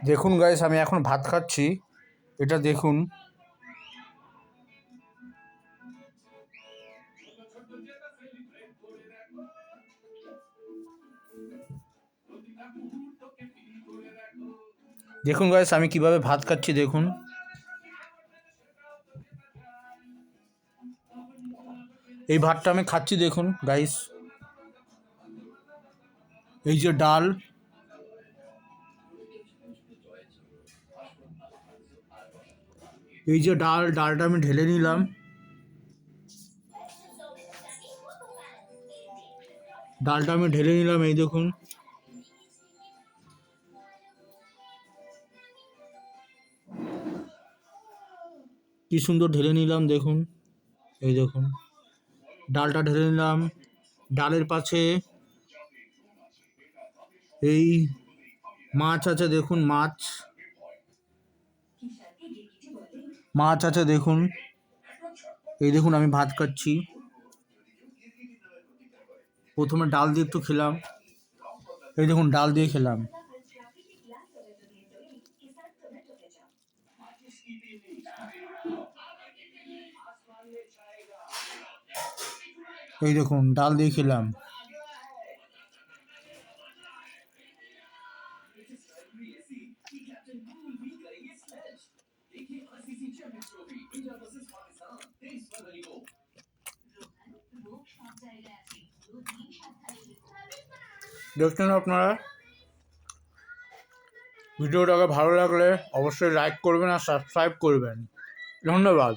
দেখুন গাইস, আমি এখন ভাত খাচ্ছি। এটা দেখুন। দেখুন গাইস, আমি কিভাবে ভাত খাচ্ছি দেখুন। এই ভাতটা আমি খাচ্ছি দেখুন গাইস। এই যে ডাল, এই যে ডালটা আমি ঢেলে নিলাম। এই দেখুন। কি সুন্দর ঢেলে নিলাম দেখুন। এই দেখুন, ডালটা ঢেলে নিলাম। ডালের পাশে এই মাছ আছে দেখুন। মাছ আছে দেখুন। এই দেখুন, আমি ভাত খাচ্ছি। প্রথমে ডাল দিয়ে একটু খেলাম। এই দেখুন, ডাল দিয়ে খেলাম। এই দেখুন, ডাল দিয়ে খেলাম। দেখছেন আপনারা, ভিডিওটাকে ভালো লাগলে অবশ্যই লাইক করবেন আর সাবস্ক্রাইব করবেন। ধন্যবাদ।